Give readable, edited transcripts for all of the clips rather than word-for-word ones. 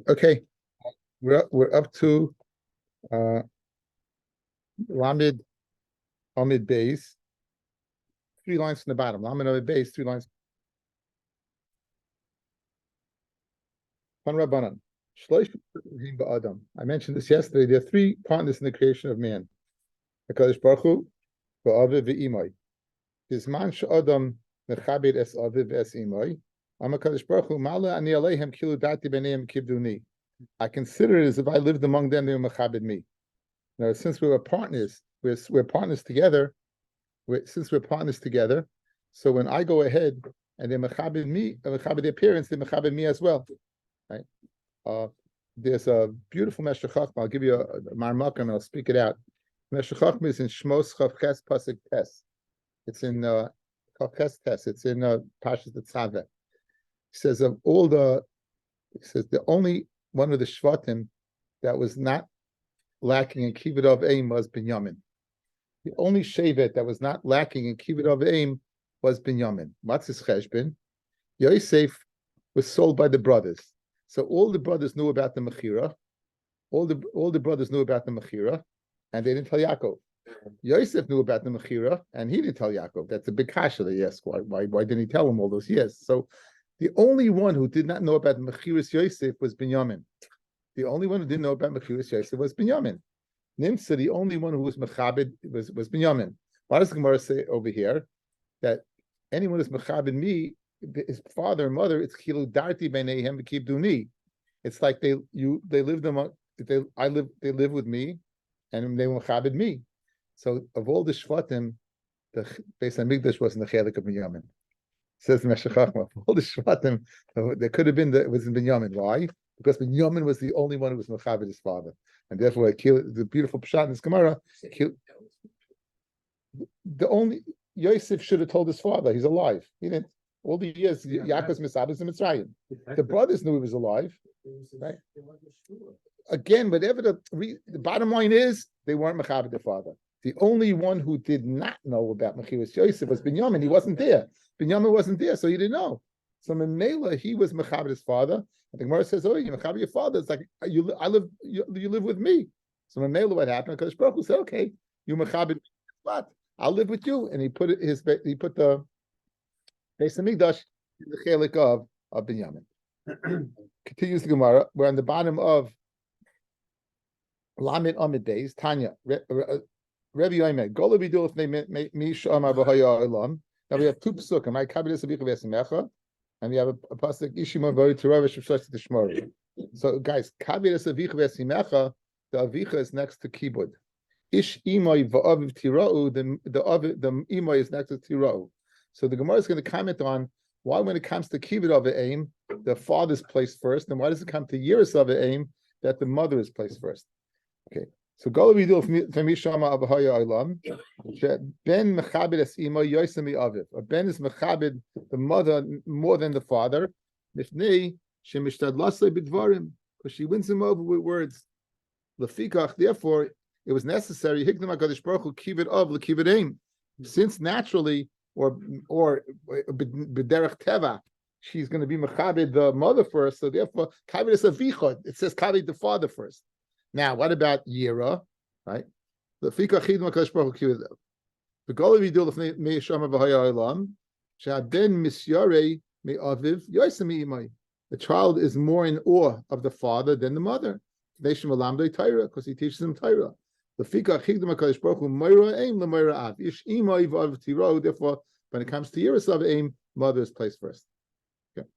Okay, we're up to Lamed Amid Beis, 3 lines from the bottom. Lamed Amid Beis, 3 lines. Rabbanan. I mentioned this yesterday. There are 3 partners in the creation of man. HaKadosh Baruch Hu, Ba'aviv ve'imai. Bisman she'adam nechabed es aviv es imai. Am HaKadosh Baruch Hu, Ma'ala ani aleihem kilu dati b'neim kibduni. I consider it as if I lived among them, they were mechabed me. Now, since we were partners, we're partners together. Since we're partners together, so when I go ahead and they mechabed me, mechabed their parents, they mechabed me as well, right? There's a beautiful Meshech Chachma. I'll give you a marmak and I'll speak it out. Meshech Chachma is in Shmos Chav Ches Pasuk Tes. It's in Chav Ches Tes. It's in Pashas Tzaveh. He says of all the, the only one of the Shvatim that was not lacking in Kivud of Aim was Binyamin. The only Shevet that was not lacking in Kivud of Aim was Binyamin. What's his cheshbon? Yosef was sold by the brothers. So all the brothers knew about the Mechira. All the brothers knew about the Mechira, and they didn't tell Yaakov. Yosef knew about the Mechira, and he didn't tell Yaakov. That's a big kasha that he asked. Why didn't he tell him all those years? So the only one who did not know about Mechiras Yosef was Binyamin. The only one who didn't know about Mechiras Yosef was Binyamin. Nimsa, the only one who was Mechabed was Binyamin. Why does the Gemara say over here that anyone who's Mechabed me, his father and mother, it's Kilu Darti Beineihem V'Kibduni. It's like they lived among they live with me, and they Mechabed me. So of all the Shvatim, the Beis Hamikdash wasn't the Chelik of Binyamin. Says the Meshech Chachma, of all the Shvatim, there could have been it was in Binyamin. Why? Because Binyamin was the only one who was Mechabed his father. And therefore, the beautiful pshat in this Gemara, the only Yosef should have told his father he's alive. He didn't. All the years Yaakov's Misabas and Mitzrayim. The brothers knew he was alive. Right? Again, whatever the bottom line is, they weren't Mechabed their father. The only one who did not know about Mechiras Yosef was Binyamin. He wasn't there. Binyamin wasn't there, so he didn't know. So Memela, he was Mechabed his father. And the Gemara says, "Oh, you Mechabed your father." It's like you live with me. So Memela, what happened? Because Baruch Hu said, "Okay, you Mechabed, but I'll live with you." And he put the Beis Hamikdash in the chelik of Binyamin. Continues the Gemara. We're on the bottom of Lamed Amid Beis. Tanya, Rabbi Yomi, Gola Bidul if me Shama B'Haya Olam. Now we have 2 psukim, right? Kabbalah Sabicha V'Esimecha, and we have a pasuk Ishima V'Ori Teravish V'Shlosh Tishmori. So guys, Kabbalah Sabicha V'Esimecha, the Avicha is next to Kibud. Ish Imoi V'Aviv Tirau, the Imoi is next to Tirau. So the Gemara is going to comment on why, when it comes to Kibud of Aim, the father is placed first, and why does it come to Yiras of Aim that the mother is placed first? Okay, so go we do from Mishama Abahaya Ilam. Ben Mechabed es Imo Yosemi Aviv. A Ben is Mechabed the mother more than the father. Mifnei shemishtadlasei bidvarim, because she wins him over with words. Lefikach, therefore, it was necessary. Hikdam HaKadosh Baruch Hu Kibud of LeKibud Aim, since naturally or b'derech teva, she's going to be Mechabed the mother first. So therefore, Kaved is a vichod. It says Kaved the father first. Now, what about Yira, right? The Fika Chidma Kadosh Baruch Hu. The goal we do with Meishama V'Haya Olam, She'aden Misyare Me'aviv Yosemi Imai. The child is more in awe of the father than the mother. Nation Malamdei Torah, because he teaches him Torah. The Fika Chidma Kadosh Baruch Hu Moira Aim LeMoira Av. Ish Imai V'Aviv Tiro. Therefore, when it comes to Yiras of Aim, mother is placed first. Okay.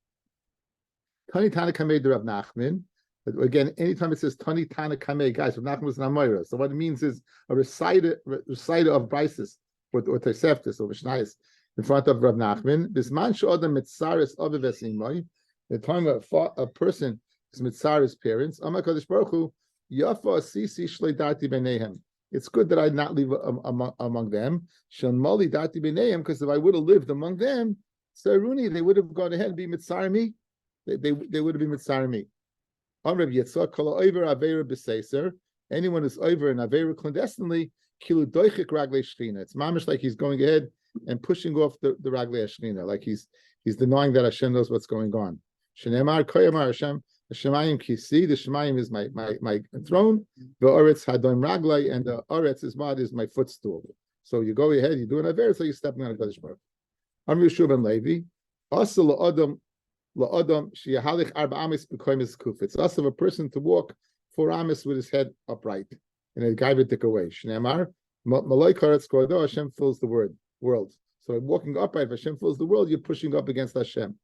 Tani Tana Kamei Rav Nachman. But again, anytime it says Tani Tana Kamei, guys, Rav Nachman was an Amoira. So what it means is a reciter of Brises or Toseftis or Mishnayos in front of Rav Nachman. Bisman she'odam mitzaris aviv es imai. The time a person is mitzaris parents. Amar Kadosh Baruch Hu yafa asisi shlei dati b'neihem. It's good that I not live among them. Shel mali dati b'neihem, because if I would have lived among them, Saruni, they would have gone ahead and be mitzar me. They would have been mitzar me. Anyone who's over in Aveira clandestinely, kilu doichik raglei shchina. It's mamish like he's going ahead and pushing off the raglei shchina, like he's denying that Hashem knows what's going on. Shneimar Koyamar Hashem Shemayim Kisi. The Shemayim is my throne. The Oretz Hadon Raglai, and the Oretz is my footstool. So you go ahead, you do an aver, so you're stepping on a Kodesh Baruch. Amr Yeshua ben Levi. Also la'adam sheyahalich arba amis b'koyim kuf. It's also of a person to walk 4 amis with his head upright in a gaivitic way. Shneimar malay karetz kodo. Hashem fills the world. So walking upright, if Hashem fills the world, you're pushing up against Hashem.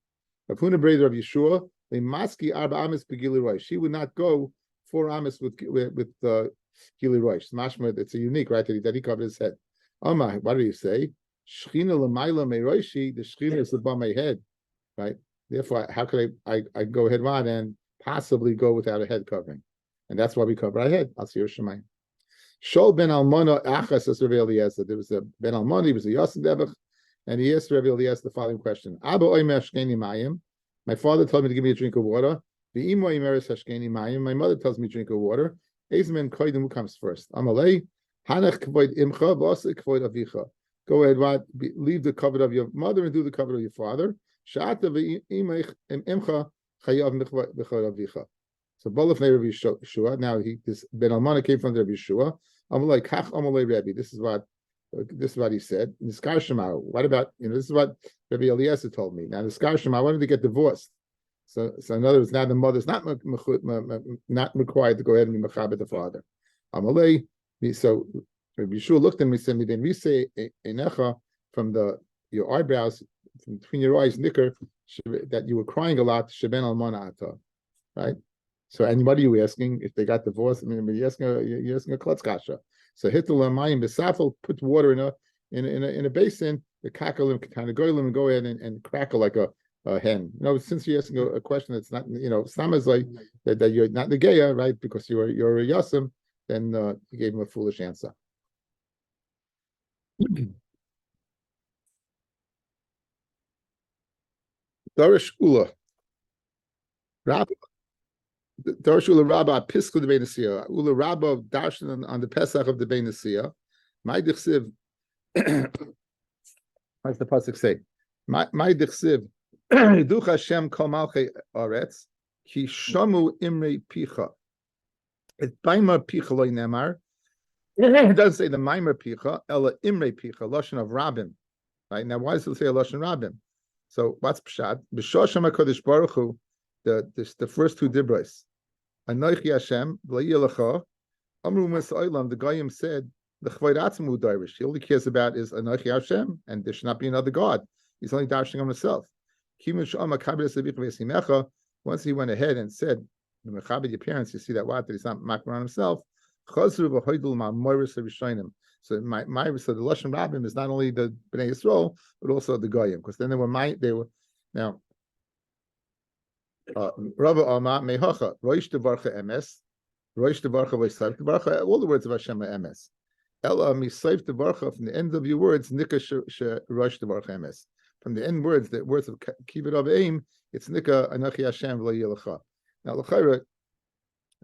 Afuna brother of Yeshua, the maski arba amis b'gili roish. She would not go 4 amis with gili roish. Mashma, it's a unique, right? That he covered his head. What do you say? Shechina l'mayla meiroshi. The Shechina is above my head, right? Therefore, how could I go ahead and possibly go without a head covering? And that's why we cover our head. I'll see your Shemayim. Shol ben Almona achas as Rabbi Eliezer. There was a ben Almona, he was a Yosef Debach, and he asked Rabbi Eliezer the following question: Abba oimer hashkeni mayim. My father told me to give me a drink of water. Ve'imo oimeres hashkeni mayim. My mother tells me to drink of water. Eizmen koydem, who comes first? Amalei hanach kvoid imcha v'asa kvoid avicha. Go ahead, leave the cover of your mother and do the cover of your father. So both of Rabbi Yeshua. Now this Ben Almana came from Rabbi Yeshua. Rabbi. This is what he said. What about this is what Rabbi Eliezer told me. Now the Skar Shema wanted to get divorced. So in other words, now the mother's not required to go ahead and be mechabed the father. So Rabbi Yeshua looked at me and said, "Then we say enecha from your eyebrows, from between your eyes, nicker, that you were crying a lot, sheben almana ata." Right? So, and what are you asking? If they got divorced, I mean, you're asking a klutz kasha. So, hitul amayim besafel, put water in a basin, the kakalim kind of goyim and go ahead and crackle like a hen. Since you're asking a question that's not, some is like that you're not negeya, right? Because you're a yasim, then you gave him a foolish answer. Darish Ula Rabbi Darish Ula Rabbi Pisku the Beinasia Ula Rabbi Darshan on the Pesach of the Beinasia. My dichsiv. What's the pasuk say? My dichsiv. Duch Hashem kol malchei aretz ki shamu imrei picha. It baimar picha loy nemar. It doesn't say the Maimer Picha, Ella Imre Picha, Lashon of Rabbim. Right? Now, why does it say a Lashon Rabbim? So, what's Pshat? B'Shosham HaKadosh Baruch Hu, the first 2 dibros. Anoichi Hashem, V'layelecha, Amru Mesa'olam, the Goyim said, the Chvoid Atzmu Darish. He only cares about is Anoichi Hashem, and there should not be another God. He's only darshing on himself. Once he went ahead and said, the Mechabed your parents, you see that he's not macking on himself. So the Lashon Rabbim is not only the Bnei Yisrael but also the Goyim, because then they were now Rabbi Alma Mehacha Roish Devarcha Emes Roish Devarcha V'Sayf Devarcha. All the words of Hashem are Emes. Ela Misayf Devarcha, from the end of your words Nika Roish Devarcha Emes. From the end words, the words of Kibbut of Aim, it's Nika Anachi Hashem V'Lo Yelecha. Now L'chayra,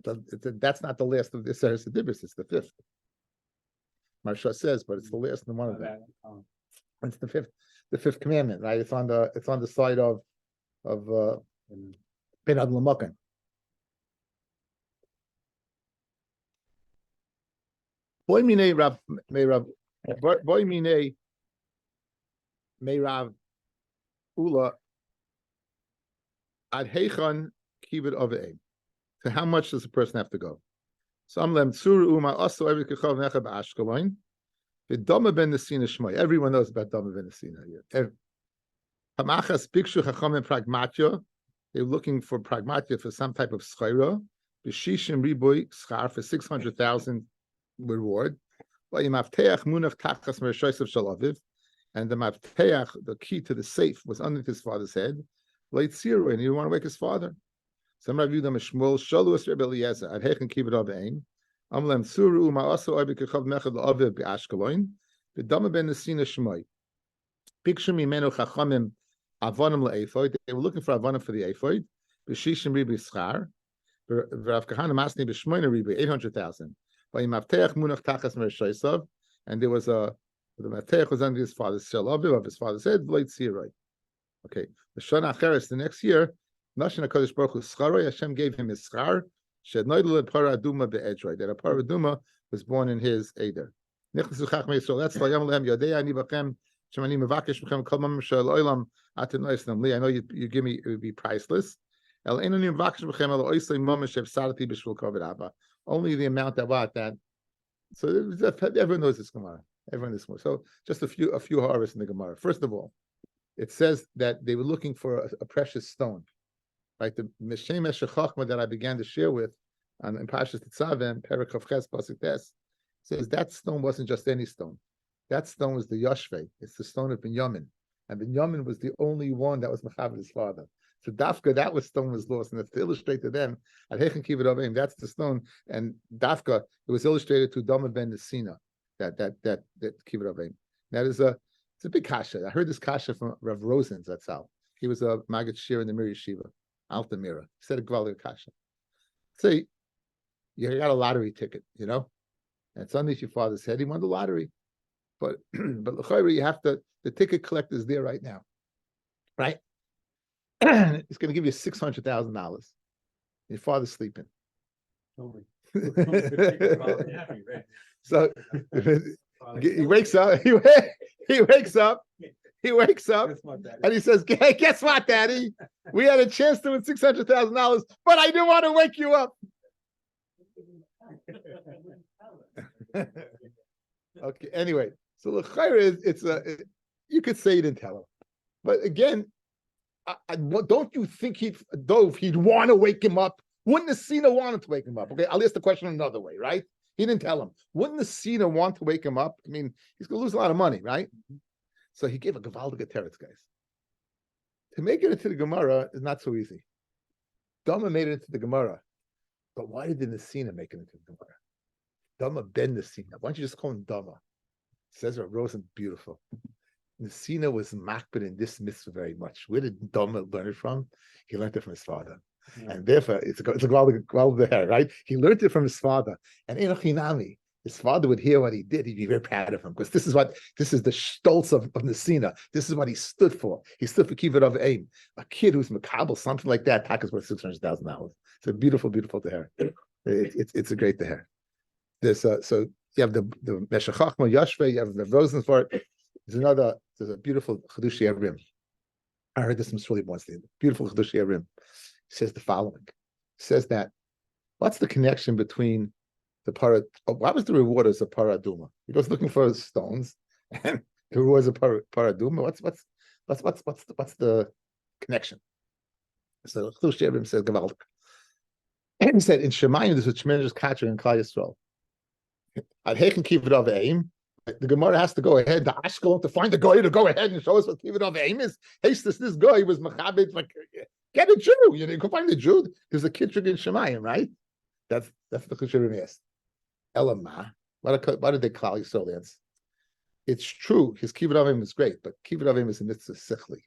that's not the last of the Seres Dibris, it's the 5th. Marsha says, but it's the last one of them. It's the 5th commandment, right? It's on the side of Ben Ad Lamakan. Boy mine Rav Boy mine Rav Ula ad Heichon Kibbut of Aim. So how much does a person have to go? Everyone knows about Dama ben Nesina. Everyone knows about Dama ben Nesina here. They're looking for pragmatia for some type of schayra. B'shishim riboy schar for 600,000 reward. And the mafteach, the key to the safe, was under his father's head. Late Siro, and he didn't want to wake his father. Some review them as Shmuel, Shalus Rebbe Eliezer, at Hechen Kibbut of Aim, Amlem Suru, Ma'aso Obi Kechav Mechad L'Aviv Be'ashkelon, V'dama ben Nesina Shmoy. Picture Mimenu Chachamim Avonim L'Ephod. They were looking for Avonim for the Ephod. B'shishim Ribi Schar. V'Rav Kahana Masni B'shmoyna Ribi 800,000. V'Yimavteach Munach Tachas Mereshaisav. And there was the Mavteach was under his father's Shel Aviv of his father's head. V'Leit Siroi. Okay. The Shana Acheres the next year. Nashin HaKadosh Baruch Hu Scharoi, Hashem gave him his schar, Shednoidel Parah Aduma be'edroi, that a Parah Aduma was born in his Eder. Nichnasu Chachmei Yisrael, that's Layam Lehem Yodei Ani Bachem, Shemani Mevakesh B'chem Kol Mamim Shel Oilam Atem Noisnam Li. I know you give me, it would be priceless. El Einani Mevakesh B'chem El Oisei Mamim Shev Sarati B'Shvil Kovid Abba. Only the amount of what that. So everyone knows this Gemara. Everyone knows more. So just a few harvests in the Gemara. First of all, it says that they were looking for a precious stone. Like the Meshemesh Chachma that I began to share with in Parshas Tetzaveh, Perek Chavches Pasuk Tes, says that stone wasn't just any stone. That stone was the Yoshvei. It's the stone of Binyamin. And Binyamin was the only one that was Mechaber his father. So Dafka, that stone was lost. And it's to illustrate to them, at Hechen Kibbut Avim, that's the stone. And Dafka, it was illustrated to Dama ben Nesina, that Kibbut Avim. That is it's a big kasha. I heard this kasha from Rav Rosen Zatzal. He was a Maggid Shir in the Mir Yeshiva, Altamira. He said a Gvaldik kasha. Say, you got a lottery ticket, and it's underneath your father's head. He won the lottery. But l'chayra, you have to, the ticket collector's there right now. Right? He's going to give you $600,000. Your father's sleeping. So he wakes up. He wakes up. And he says, "Hey, guess what, Daddy? We had a chance to win $600,000, but I didn't want to wake you up." Okay. Anyway, so l'chayra you could say he didn't tell him, but again. Don't you think he'd want to wake him up? Wouldn't the Sina want to wake him up? Okay, I'll ask the question another way, right? He didn't tell him. Wouldn't the Sina want to wake him up? I mean, he's going to lose a lot of money, right? So he gave a Gavaldic teretz, guys. To make it into the Gemara is not so easy. Dama made it into the Gemara, but why did the Nesina make it into the Gemara? Dama ben Nesina. Why don't you just call him Dama? Says Rav Rosen, beautiful. Nesina was makbid in this mitzvah very much. Where did Dama learn it from? He learned it from his father. Yeah. And therefore, it's a Gvaldic hair, right? He learned it from his father. And Enochinami, his father would hear what he did. He'd be very proud of him because this is the stolz of Nesina. This is what he stood for. He stood for Kibbut of Aim. A kid who's makabel, something like that, Taka's worth $600,000. It's a beautiful to hair. It's a great to hair. There's so you have the Meshech Chachma Yashvei, you have the Rosen for it. There's a beautiful Chidushi Rim. I heard this from Shuli once. Beautiful Chidushi Rim. He says the following. He says that what's the connection between the what was the reward as a paraduma? He goes looking for stones, and the reward is a paraduma. What's the connection? So Chidushi Rim says Gavaldik. And he said in Shemayim there's a tremendous catcher in Klal Yisrael. At Hechen Kibbut of Aim. The Gemara has to go ahead, the Ashkelon, to find the guy to go ahead and show us what Kibbut of Aim is. Hey, this guy was Machabit, like, get a Jew. You go find the Jew. There's a Kitrug in Shemayim, right? That's the Kishirim is. Elama. What did they call Yisrael answer? It's true, his Kibbut of Aim is great, but Kibbut of Aim is a mitzvah sichli.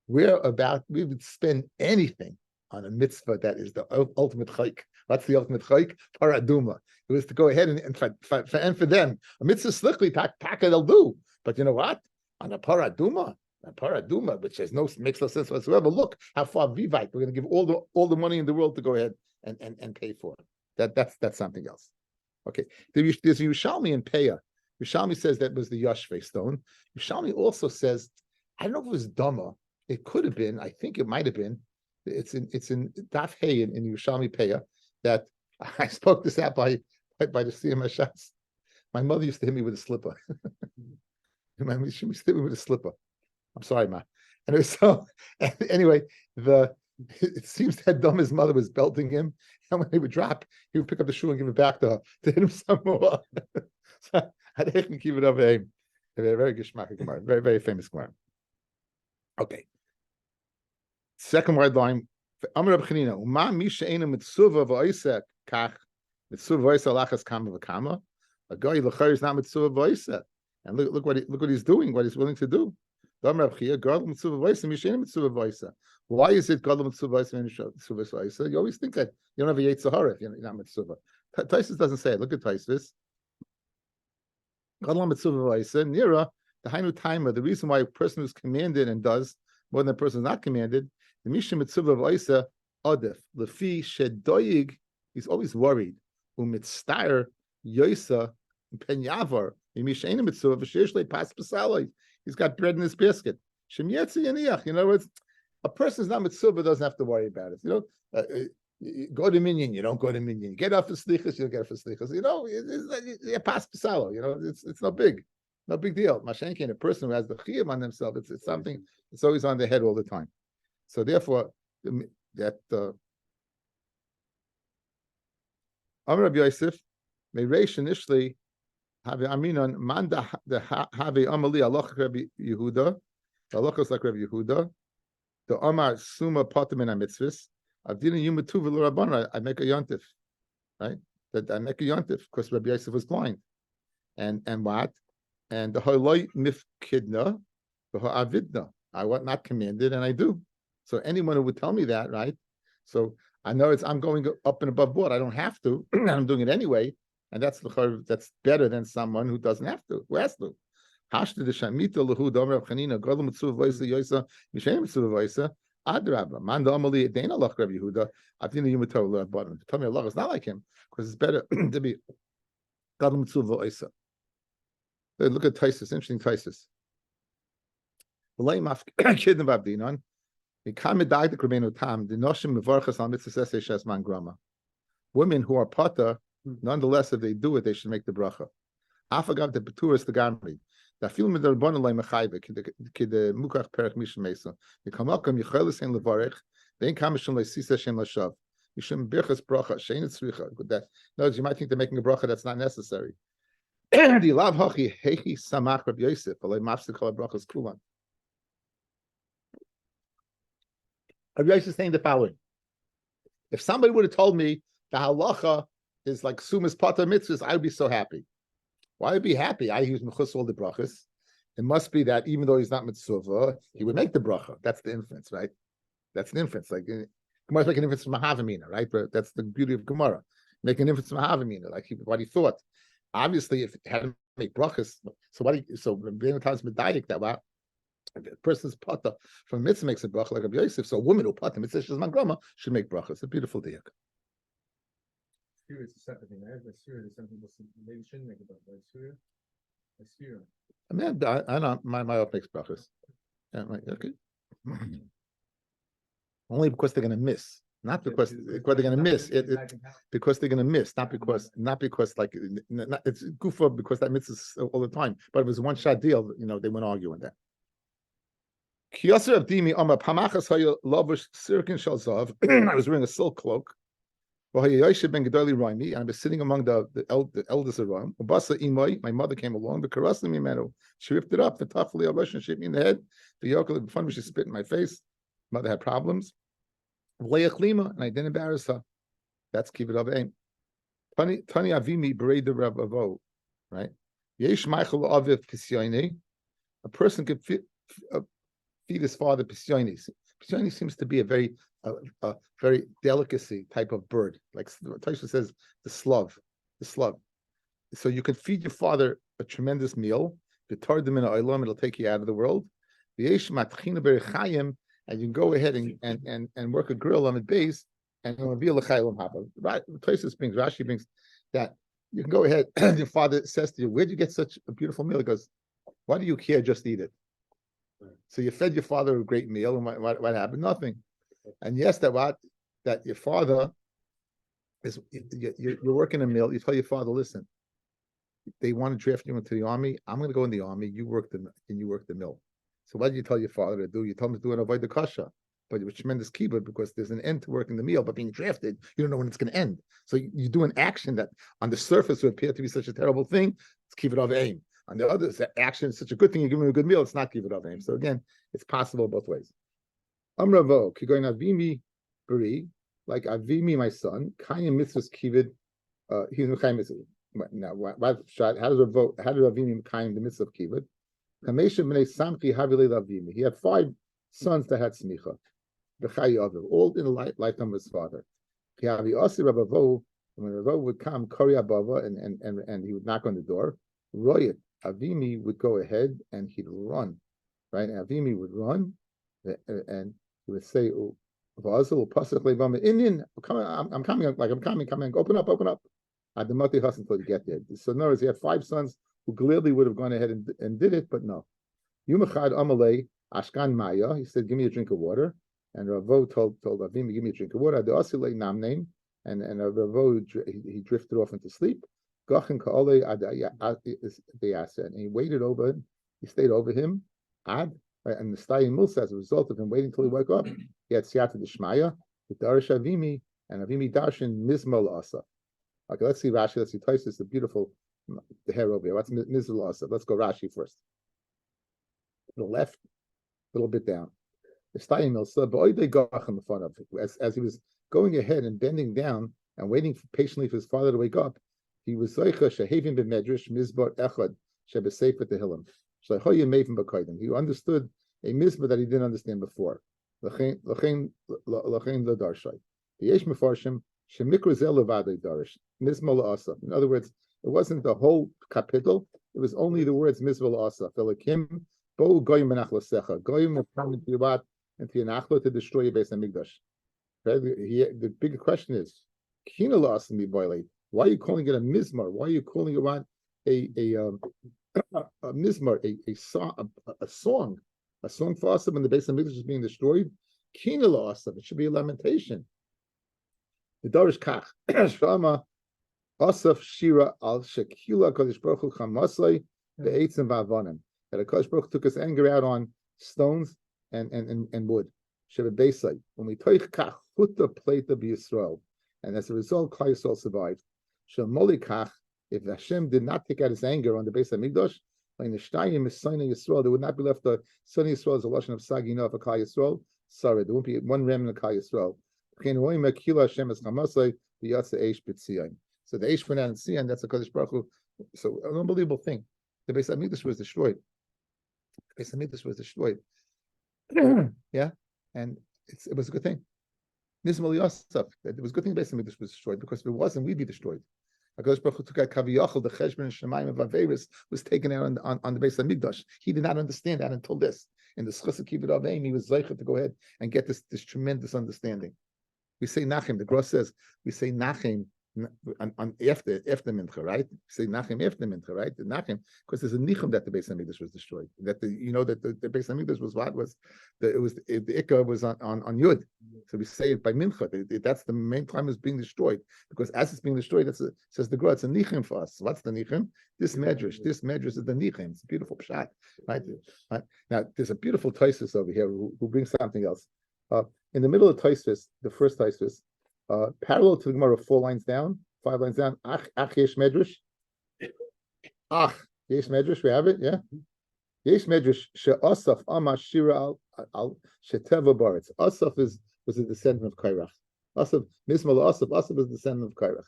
We would spend anything on a mitzvah that is the ultimate chayk. What's the ultimate chayk? Paraduma. It was to go ahead and for them, a mitzvah slickly taka they'll do. But you know what? On a paraduma, which makes no sense whatsoever. Look how far Vivite. We're going to give all the money in the world to go ahead and pay for it. That's something else. Okay. There's Yerushalmi and Peah. Yerushalmi says that was the Yoshvei stone. Yerushalmi also says, I don't know if it was Dama. It could have been. I think it might have been. It's in Daf Hey in Yerushalmi Peah that I spoke this out by the Siyam Hashas. My mother used to hit me with a slipper. She used to hit me with a slipper. I'm sorry, Ma. And so anyway, it seems that Dama's mother was belting him, and when he would drop, he would pick up the shoe and give it back to her to hit him some more. So I didn't keep it up. A very geschmack Gemara, very very famous Gemara. Okay. Second word line. Amar Reb Chanina, Uma mi she'ena mitzvah v'oisek kach mitzvah v'oisek lachas kama v'kama. A guy l'chayr is not mitzvah v'oisek, and look what he's doing, what he's willing to do. Amar Reb Chia, gadol mitzvah v'oisek mi she'ena mitzvah v'oisek. Why is it gadol mitzvah v'oisek and mitzvah v'oisek? You always think that you don't have a yetzer hara if you're not mitzvah. Taisus doesn't say it. Look at Taisus. Gadol mitzvah v'oisek nira the hainu timer. The reason why a person who's commanded and does more than a person who's not commanded. The Mishnah Mitzvah of Oisa Adif Lefi Shedoyig. He's always worried. Umitztair Yoisa Penyavar. He's got bread in his basket. In other words, a person's not mitzvah doesn't have to worry about it. Go to minyan, you don't go to minyan. Get off the slichas, you don't get off the slichas. You pass pasalo. It's no big deal. Mashenkin, a person who has the chiyuv on themselves, it's something. It's always on their head all the time. So therefore, that Amar Rabbi Yosef, Meireish initially. Have Aminon Manda the Have Amali Allah Rabbi Yehuda, the Halachos like Rabbi Yehuda, the Amar Suma Potamin Mitzvahs. Avdina Yumatu V'Lorabana. I make a yontif, right? That I make a yontif because Rabbi Yosef was blind, and what? And the Haloi Mifkidna, the Ha'avidna. I was not commanded, and I do. So anyone who would tell me that, right? So I know I'm going up and above board. I don't have to, and I'm doing it anyway. And that's better than someone who doesn't have to, who has to. Hashta the Shamita Lahu Domer Chanina Godel Mitzvah Voisa Yoisa Mishem Mitzvah Voisa Adrabba Manda Amali Dana Lach Rabbi Yehuda Avdina Yumato Bottom. Tell me Allah is not like him because it's better to be Godel Mitzvah Voisa. Look at Taisus, interesting Taisus. V'lei Maf Kidna Babdinon Mikam Medag the Krabenu Tam the Noshim Mevarchas Al Mitzvah Sesei Shesman Grama. Women who are pata. Nonetheless, if they do it, they should make the bracha. Afagav the beturas the gamri. The film of the rabbanon lemachayve kid the mukach perach mishum mesa. The kamakam yichelis en levarech. Then kamishum leisisa shem lashav. You shouldn't birchas bracha shein tzricha. That no, you might think they're making a bracha that's not necessary. The lav hachi hechi samach Rabbi Yosef. Alei mafsik kol brachas kulan. Rabbi Yosef is saying the following: if somebody would have told me the halacha is like sumas pata mitzvahs, I would be so happy. Why would I be happy? He was mechus all the brachas. It must be that even though he's not mitzvah, he would make the bracha. That's the inference, right? That's an inference. Like Gemara's making an inference from Mahavamina, right? But that's the beauty of Gemara. Making an inference from Mahavamina, like what he thought. Obviously, if it had to make brachas, so Rabbeinu times medayik that wow, if a person's pata from mitzvah makes a bracha like Rabbi Yosef, so a woman who pata mitzvah shesman grama should make brachas. A beautiful diak. It's a separate thing. I have a Syria. Some people maybe shouldn't make a bracha. A Syria. I mean, I don't. My wife makes brachas. Yeah, like, okay. Only because they're going to miss, not because they're going to miss it. Because they're going to miss, not because like it's goofa because that misses all the time. But if it was a one-shot deal, they wouldn't argue on that. I was wearing a silk cloak. And I was sitting among the elders of Rome. My mother came along, she ripped it up, and shaped me in the head. She spit in my face. Mother had problems. And I didn't embarrass her. That's keep it of aim. Tani avimi berei the Rabbo, right? A person could feed his father pisyonis. Pisyonis seems to be a very delicacy type of bird. Like Taisha says, the slug. So you can feed your father a tremendous meal. It'll take you out of the world. And you can go ahead and work a grill on the base, and Taisha brings, Rashi brings that you can go ahead. Your father says to you, "Where'd you get such a beautiful meal?" He goes, "Why do you care? Just eat it." Right. So you fed your father a great meal, and what happened? Nothing. And yes, that your father is you're working a meal. You tell your father, "Listen, they want to draft you into the army. I'm going to go in the army. You work the mill." So what did you tell your father to do? You told him to do an avoid the kasha, but it was tremendous kibbutz because there's an end to working the meal. But being drafted, you don't know when it's going to end. So you do an action that on the surface would appear to be such a terrible thing. It's kibbutz of aim. On the other, action is such a good thing. You give him a good meal. It's not kibbutz of aim. So again, it's possible both ways. Amravo kigoyin avimi beri, like avimi my son kayim mitzvahs kibbutz. He's mechayim mitzvah. Now, how does avimi kayim the mitzvah of kibbutz? He had 5 sons that had smicha, all in the lifetime of his father. When Ravo would come, and he would knock on the door. Royat Avimi would go ahead and he'd run, right? And Avimi would run, and he would say, Indian, I'm coming, open up. Adamati Hassan until you get there. So in other words, he had 5 sons who gladly would have gone ahead and did it, but no. Yumachad Amalei Ashkan Maya, he said, give me a drink of water. And Ravo told Avim, give me a drink of water. The Asilei Nam name, and Ravo he drifted off into sleep. Gachin Kaole Adayasa, and he waited over him, he stayed over him. Ad, and the Stayim Mul says, as a result of him waiting until he woke up, he had Siyata Dishmaya, with Darish Avimi, and Avimi Darshan Mizmal Asa. Okay, let's see Rashi, let's see Taisus, the beautiful the hair over here. What's Mizmal Asa? Let's go Rashi first. To the left, a little bit down. The Stayim Mil said, as he was going ahead and bending down and waiting patiently for his father to wake up, he was Zaycha Shehevim b'Medrash Mizbar Echad Shebesefer Tehillim. He understood a mizbah that he didn't understand before. L'chein l'darshai. Yesh mefarshim shemikra zel levadei darish mizmah la'asa. In other words, it wasn't the whole capital; it was only the words mizmah la'asa. V'lekim bo goyim menach l'secha. Goyim will come into Yivat and to Yanachla to destroy your Beis Hamikdash. The big question is, kina la'asa mi boilate. Why are you calling it a mizmar? Why are you calling it what a mizmar, a song for us when the Beis Hamikdash is being destroyed? Kina la'asa. It should be a lamentation. The Darish Kach Shama Asaf Shira al Shekila Kodesh Baruch Hu Chamasai be'etzim va'avanim. That Kodesh Baruch took his anger out on stones and wood. Sheba Beisai. When we toich Kach Hutta Pleta b'Yisrael, and as a result, Klal Yisrael survived. Shamoli Kach. If Hashem did not take out his anger on the Beis Hamikdash, like the Shtayim is Sinai Yisrael, there would not be left a Sinai Yisrael as a lashon of Sagina for Klal Yisrael. Sorry, there won't be one remnant of Klal Yisrael. So the Eish went out and Sion, that's a Kodesh Baruch Hu. So an unbelievable thing. The Beis Hamikdash was destroyed. Yeah, and it was a good thing. Nizmal Yosef, it was a good thing the Beis Hamikdash was destroyed, because if it wasn't, we'd be destroyed. HaKadosh Baruch Hu took out Kaviyachal, the Cheshbon and Shemayim of Averis was taken out on the Beis Hamikdash. He did not understand that until this. In the Schus of Kibbutz Aveim, he was zeicher to go ahead and get this tremendous understanding. We say Nachem. The Gross says we say Nachem on after Mincha, right? We say Nachem after Mincha, right? The Nachem, because there's a Nichem that the Beis Hamikdash was destroyed. That the Beis Hamikdash was what was the Ikka was on Yud. So we say it by Mincha. That's the main time it's being destroyed, because as it's being destroyed, says the Gross, it's a Nichem for us. What's the Nichem? This medrash is the Nichem. It's a beautiful pshat, right? Now there's a beautiful Taisus over here who brings something else. In the middle of Taisvis, the first Taisvis, parallel to the Gemara, 5 lines down, Ach yesh medrash. Ach yesh medrash, we have it, yeah. Yesh medrash she'asaf amash shira al sheteva baretz. Asaf was a descendant of Kairach. Asaf Mismal Asaf was a descendant of Kairach,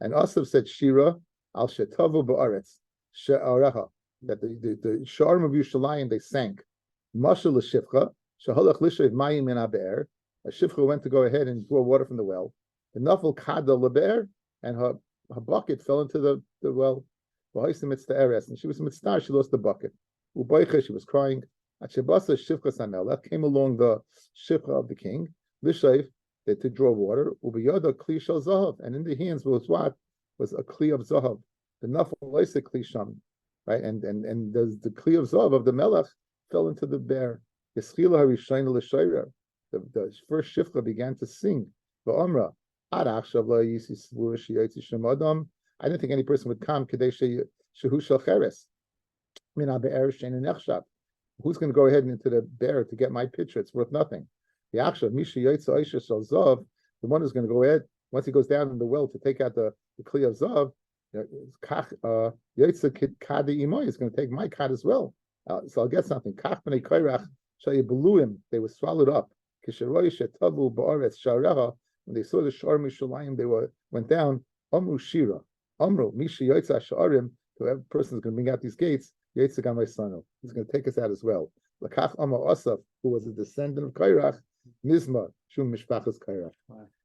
and Asaf said shira al sheteva baretz she'areha, that the Sharm of Yerushalayim they sank. Mashal l'shivcha. Shahalach lishav mayim in abe'er. A shivcha went to go ahead and draw water from the well. The nafel kada lebe'er, and her bucket fell into the well. And she was mitzvah. She lost the bucket. Ubaycha, she was crying. At shebasa shivcha samelech, came along the shivcha of the king. Lishav, to draw water. Ubiyada kli shel zahav, and in the hands was what? Was a kli of zahav. The nafel loisa kli sham, right? And the kli of zahav of the melech fell into the bear. The first shifcha began to sing. I didn't think any person would come. Who's going to go ahead into the bear to get my picture? It's worth nothing. The one who's going to go ahead, once he goes down in the well to take out the kli of zav, is going to take my cut as well. So I'll get something. They were swallowed up. When they saw the Shar Mishalayim, they went down. Amru Shira. Amru Misha Yotza Sharim. Whoever person is going to bring out these gates, Yotza Gamay Sano. He's going to take us out as well. Lakach Amar Asaf, who was a descendant of Kairach, Nizma Shum Mishpachas Kairach.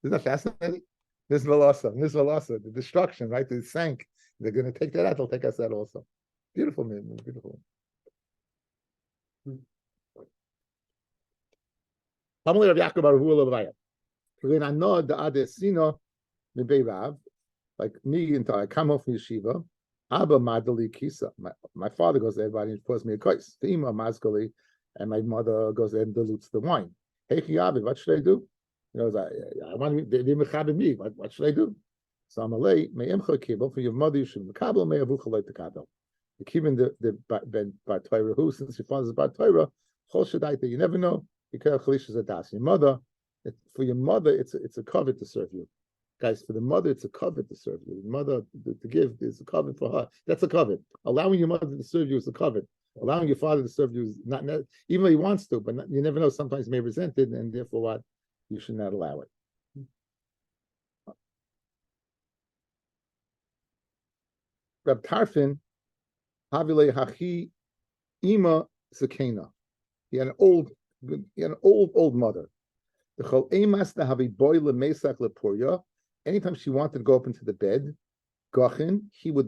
Isn't that fascinating? Nizma Asaf, the destruction, right? They sank. They're going to take that out. They'll take us out also. Beautiful, man. Beautiful. Like me until I come home from yeshiva. Abba madali kisa. My father goes there and pours me a kais. The ima mazgali, and my mother goes there and dilutes the wine. Hey Abi, what should I do? I want to be me. What should I do? So I'm alay me'emcha kibel for your mother. You should mekabel me'avucha like the kabel. You keep in the bar Torah who since your father's bar Torah chol shadaita. You never know. You can't chalishes adas. Your mother, for your mother, it's a covet to serve you. Guys, for the mother, it's a covet to serve you. The mother to give is a covet for her. That's a covet. Allowing your mother to serve you is a covet. Allowing your father to serve you is not even though he wants to, but you never know. Sometimes he may resent it, and therefore, what you should not allow it. Rab Tarfin, Havile Hachi Ima Zakena. He had an old mother. The Chol Emas to have a boy lemesak lepuria. Anytime she wanted to go up into the bed, Gachin, he would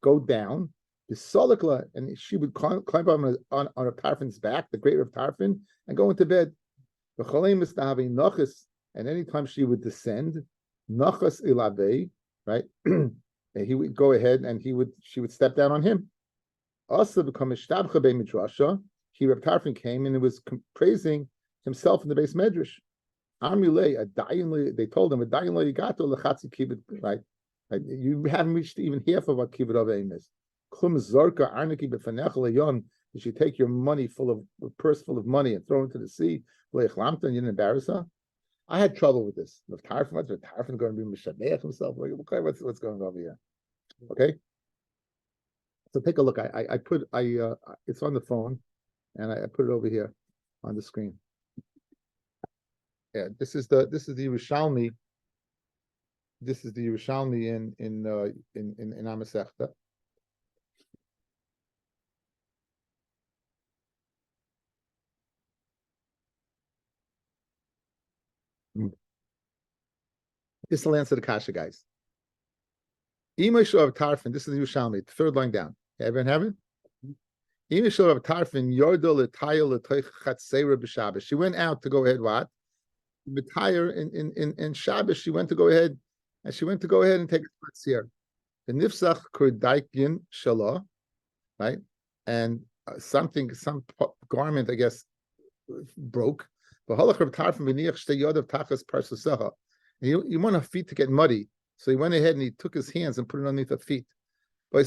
go down, the Solikla, and she would climb up on a Tarfin's back, the great Rav Tarfin, and go into bed. The Choleim is to have a Nachas, and anytime she would descend, Nachas Ilave, right? He would go ahead and she would step down on him. Also become a Shtabcha Be Midrasha. Rav Tarfin came and it was praising himself in the base medrash. They told him, right? You haven't reached even half of what kibbut of aim is. You should take your money a purse full of money and throw it into the sea. And you didn't embarrass her. I had trouble with this. What's Tarfin going to be mishabeach himself? What's going on over here? Okay. So take a look. I put it's on the phone, and I put it over here on the screen. Yeah, this is the Yerushalmi. This is the Yerushalmi in Amasechta. This will answer the kasha, guys. Imeshu of Tarfin. This is the Yerushalmi, the third line down. Everyone have it? Imeshu of Tarfin Yordo l'tayel l'toich chatzera b'Shabbos. She went out to go ahead. What? Retire in Shabbos. She went to go ahead and take a spot here. The nifsach kurdaikin shalah, right? And some garment, I guess, broke. But you want her feet to get muddy, so he went ahead and he took his hands and put it underneath her feet. And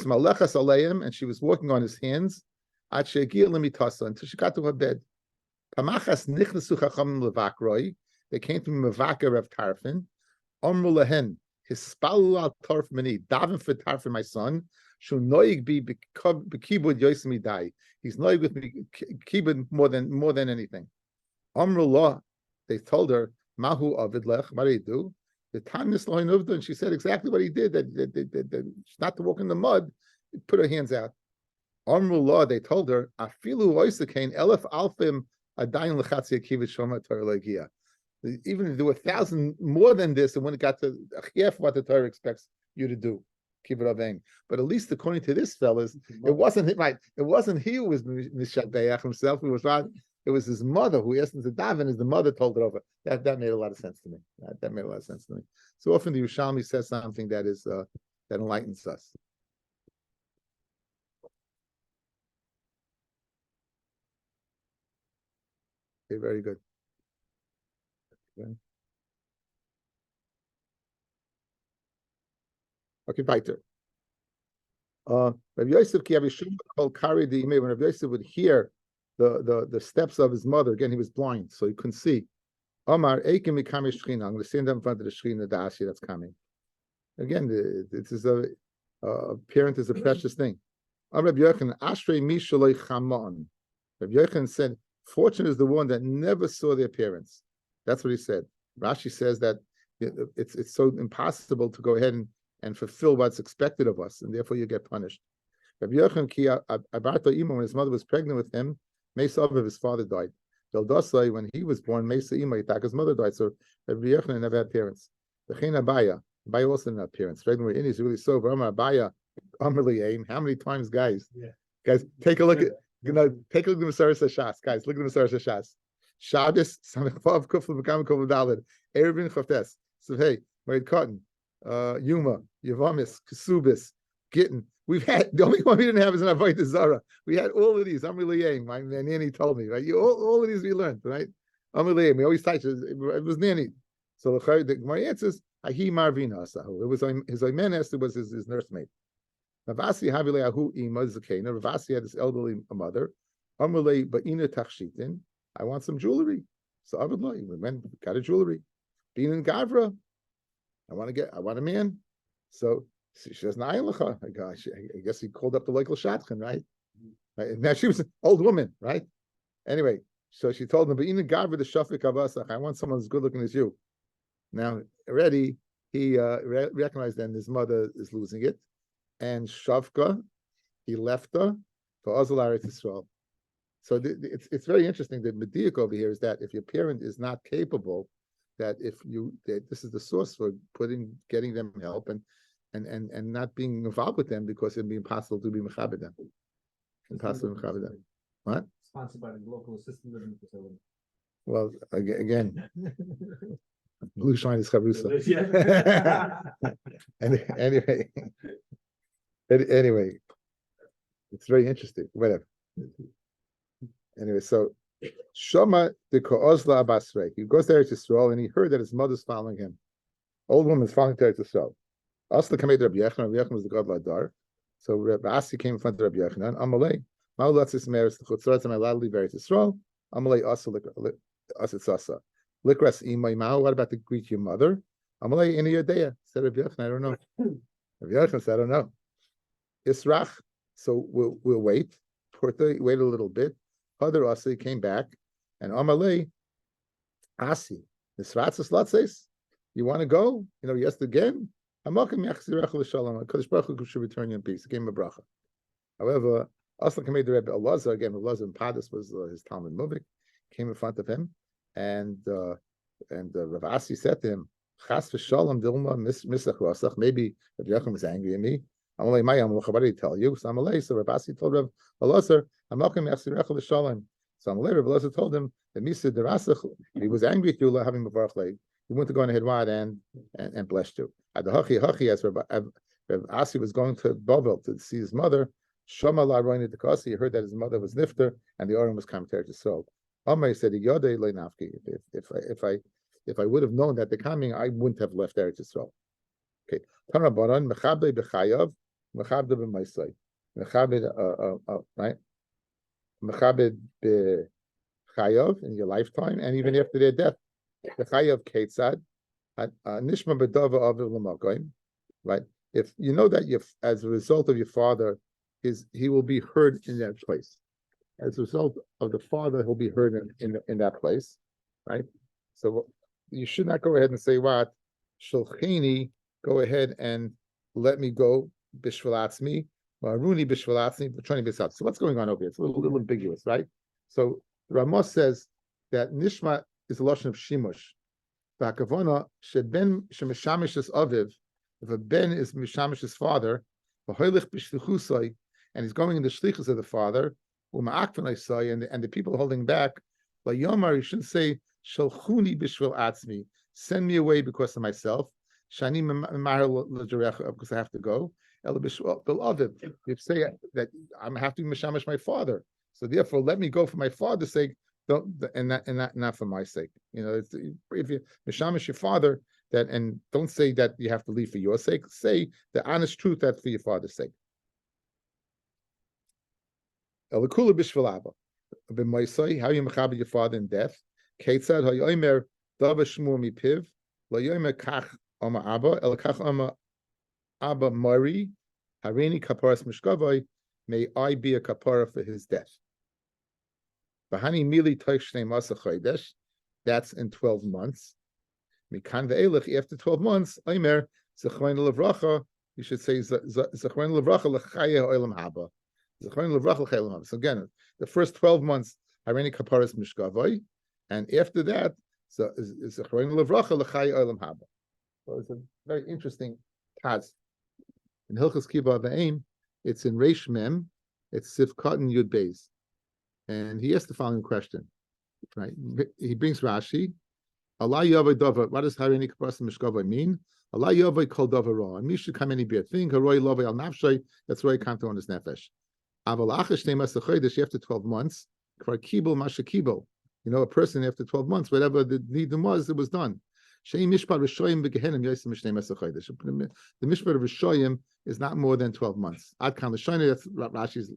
she was walking on his hands until she got to her bed. They came to Mavaka Rav Tarfin. Omru lahen, hispalu al tarf mini, daven for Tarfin, my son. Shu noig be bekibud yoismi dai. He's noig with me kibud more than anything. Omru la, they told her, mahu avid lech, what do you do? The time is loin uvda, and she said exactly what he did. That not to walk in the mud, put her hands out. Omru la, they told her, afilu oisakain elef alfim adayin lechatzi akivit shoma Torah legia. Even if there were 1,000 more than this, and when it got to half what the Torah expects you to do, keep it aveng. But at least according to this fellas, it wasn't right. It wasn't he who was mishabeach himself. It was his mother who asked him to daven. As the mother told it over. That made a lot of sense to me. That made a lot of sense to me. So often the Yerushalmi says something that is that enlightens us. Okay, very good. Okay, weiter. Rabbi Yosef when Rabbi Yosef would hear the steps of his mother, again, he was blind, so he couldn't see. Omar, I'm going to stand up in front of the Shechina, the Ashi that's coming. Again, this is a parent is a precious thing. Rabbi Yochanan said, fortunate is the one that never saw their parents. That's what he said. Rashi says that it's so impossible to go ahead and fulfill what's expected of us, and therefore you get punished. Rabbi Yochanan, when his mother was pregnant with him, Mesa his father died. When he was born, Mesa his mother died. So Rabbi Yochanan never had parents. Abaya also didn't have parents. He's really sober. Abaya, how many times, guys? Yeah. Guys, take a look at. Take a look at the Masaras Hashas, guys. Look at the Masaras Hashas. Shabbos, Samech Vav Kufla B'Kam Kufla Daled, Erevin Chavtes, Sevhei, Marid Cotton, Yuma, Yavamis, Kesubis, Gittin. We've had, the only one we didn't have is an Avodah Zara. We had all of these. Amri my nanny told me, right? All of these we learned, right? Amri we always touch it was nanny. So the Gemara answers, Ahi Marvina Asahu. It was his Oimenes, it was his nursemaid. Ravasi Havile Ahu Ima Zakena. Ravasi had this elderly mother. Amrulay Ba'ina Tachshitin. I want some jewelry. So Abdullah, we went, got a jewelry. Being in Gavra. I want a man. So she says, Na'aylacha. I guess he called up the local Shatchan, right? Now she was an old woman, right? Anyway, so she told him, but in Gavra the Shafik Avasach, I want someone as good looking as you. Now, already he recognized then his mother is losing it. And Shavka, he left her for Ozal Eretz Yisrael. So it's very interesting. The mediak over here is that if your parent is not capable, that this is the source for getting them help and not being involved with them because it'd be impossible to be mechabed them. Impossible to mechabed them. What? Sponsored by the local assisted living facility. Well, again, blue shine is chavrusa. Anyway, it's very interesting. Whatever. Anyway, so Shama de Ko'ozla Abasrei. He goes there to Yisrael and he heard that his mother's following him. Old woman's following there to Yisrael. Asla Kamed Rabbi Yochanan. Rabbi Yochanan was the god Ladar. So Rabbi Asi came in front of Rabbi Yochanan. Amalei. Ma'ulatzis meres l'chutzorot. Am I allowed to leave Eretz Yisrael? Amalei asa asit sasa. Likras imay ma'u. What about to greet your mother? Amalei ina yodea. Said Rabbi Yochanan. I don't know. Rabbi Yochanan said, I don't know. Israch. So we'll wait. Porta, wait a little bit. Other Asi came back, and Amalei Asi, Nisratzis Latzes, you want to go? Yes, again. Kadosh Baruch Hu should return you in peace. He gave him a bracha. However, Asla made the Rebbe Elazar again. Elazar in Padas was his Talmud Muvik, came in front of him, and Rav Asi said to him, Chas v'shalom dilma misach rasach. Maybe Rabbi Yochanan was angry at me. Amalei Mayam, what did he tell you? So Amalei, so Rav Asi told Rav Elazar, Amakim Yachzirecha l'shalom. So Amalei, Rav Elazar told him that Misa derasach, he was angry at you, having mavarach leig. He went to go on ahead and blessed you. At the hachi, as Rav Asi was going to Bavel to see his mother, Shama la roined the kasi. He heard that his mother was nifter and the Orim was coming to Sol. Amar said, "Yodei leinafki." If I would have known that they're coming, I wouldn't have left Eretz Yisrael. Okay. Tana baran mechabe b'chayav, mechabe b'maisai, mechabe right, mechabe b'chayav in your lifetime and even after their death. B'chayav ketzad nishma b'dava aviv l'makoim. Right. If you know that as a result of your father, he will be heard in that place. As a result of the father, he'll be heard in that place, right? So you should not go ahead and say what Shulchini. Go ahead and let me go bishvalatzmi, Maruni bishvalatzmi, B'troni b'sat. So what's going on over here? It's a little ambiguous, right? So Ramos says that Nishma is a lashon of shimush. V'akavona sheben shemeshamishes aviv. If a ben is mishamish's father, v'hoilich b'shlichusai, and he's going in the shlichus of the father, and the people holding back, Yomar, you shouldn't say, Shalchuni b'shvil atzmi, send me away because of myself, Shani because I have to go. You say that I have to mishamish my father, so therefore let me go for my father's sake, and not for my sake. If you mishamish your father, and don't say that you have to leave for your sake. Say the honest truth that for your father's sake. Elakula b'shvalaba. B'maisai, how you mechaber your father in death? Ketzad hayomer dava shmur mipiv layomer kach ama abba elakach ama abba mari harini kaparas mishkavai. May I be a kapara for his death. Bahani mili toich shnei masa chodesh. That's in 12 months. Mikan ve'elach, after 12 months, Omer zechrein levracha. You should say zechrein levracha l'chaya olam haba. So again, the first 12 months, Harini Kaparas Mishkavai, and after that, so is Zechrein Levracha L'chai Olam Haba. So it's a very interesting taz. In Hilchos Kiva V'Aim, it's in Reish Mem, it's Sifkat and Yud Beis. And he asked the following question. Right? He brings Rashi. Allah Yavai Dava. What does Harini Kaparas Mishkavai mean? Allah Yavai Kol Dava Ra. And Misha Kameni Be a thing. Haroi Lavai Al Nafshay. That's why he can't on his nefesh. Aval Achash Nemas Achaydish after 12 months. Kvar Kibel Masha Kibel. You know, a person after 12 months, whatever the need was, it was done. The Mishpat of Rishoyim is not more than 12 months. Ad Kan L'Shayne, that's Rashi's.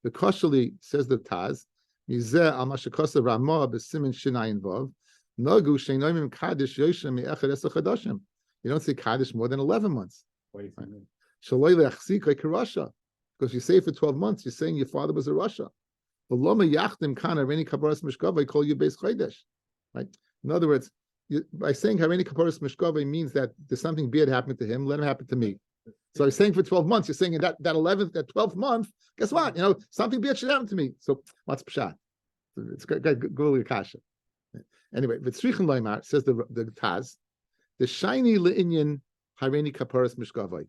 The Koshali says the Taz, Mizeh al Mashakosa Ramah b'Simin Shinayin Vav, Nagu Sheinoimim Kaddish Yoshem Me'echad Esach Chadashim. You don't say Kaddish more than 11 months. Shaloi Le'achzik like a Russia. Because you say for 12 months, you're saying your father was a Russia. Right? In other words, by saying Harini Kaparas Mishkava means that there's something bad happened to him, let him happen to me. So he's saying for 12 months, you're saying in that 12th month, guess what? You know, something bad should happen to me. So what's Pshat? It's good kasha. Anyway, Vitzrichen Loimar says the Taz, the shiny le'inyan Harini Kaparas Mishkava.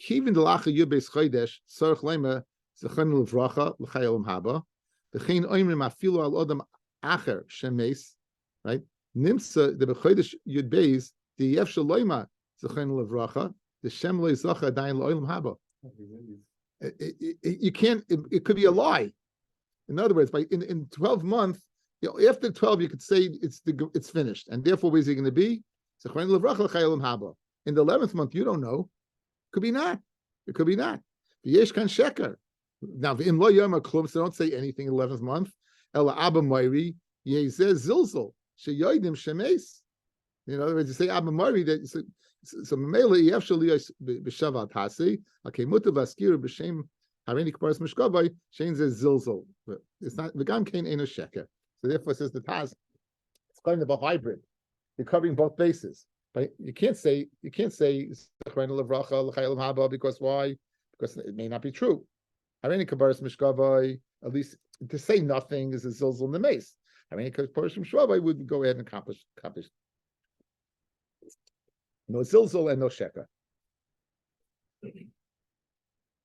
Kivin delacha yubes chodesh sorach leima zechan levracha l'chayel haba. The chein oimrim afilu al odam acher shemes, right? Nimsa the bechodesh yud beis the yef shaloima zechan levracha the shem lo yizacha adayin l'olam haba. You can't. It could be a lie. In other words, in 12 months, you know, after 12, you could say it's finished, and therefore, where is he going to be? Zechan levracha l'chayel haba. In the 11th month, you don't know. Could be not. It could be not. V'yesh kan sheker. Now, v'im lo yom klum, so don't say anything in the 11th month. Ela abba moiri yezeh zilzol sheyoidim shemes. In other words, you say abba moiri that so memela yef shaliyos b'shavat hasi akemuta v'askir b'shem harini kaparas mishkavai shein zeh zilzol. It's not v'gam kein eno sheker. So therefore, it says the Taz. It's kind of a hybrid. You're covering both bases. But you can't say because why? Because it may not be true. At least to say nothing is a zilzal in the mace. Would go ahead and accomplish. No zilzal and no sheker.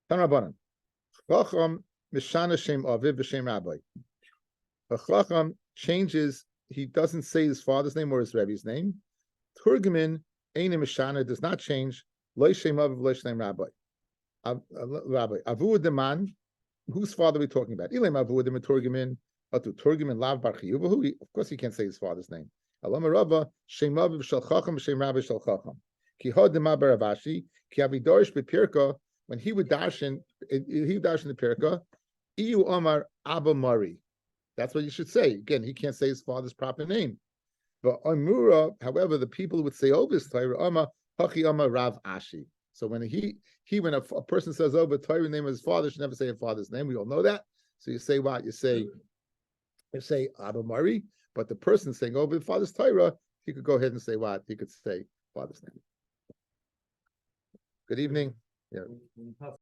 Tanrabanan. Chacham mishana shem aviv v'shem rabbi. A chacham changes. He doesn't say his father's name or his Rebbe's name. Turgamin Einim Mishana does not change. Lo Shem Aviv Lo Shem Rabbi. Rabbi Avu Deman, whose father are we talking about? Ilim Avu Deman Turgamin. Atu Turgamin Lav Bar Chiyuvahu. Of course, he can't say his father's name. Alam Rava Shem Aviv Shel Chacham Shem Rabbi Shel Chacham. Ki Hod Dema Baravashi Ki Avidorish BePirka. When he would darshan the Pirka. Iu Omar Abba Mari. That's what you should say. Again, he can't say his father's proper name. But Amura, however, the people would say over Torah, Ama Hachi Ama Rav Ashi. So when when a person says over Torah the name of his father, should never say his father's name. We all know that. So you say what? You say Abba Mari, but the person saying over the father's Torah, he could go ahead and say what? He could say father's name. Good evening. Yeah.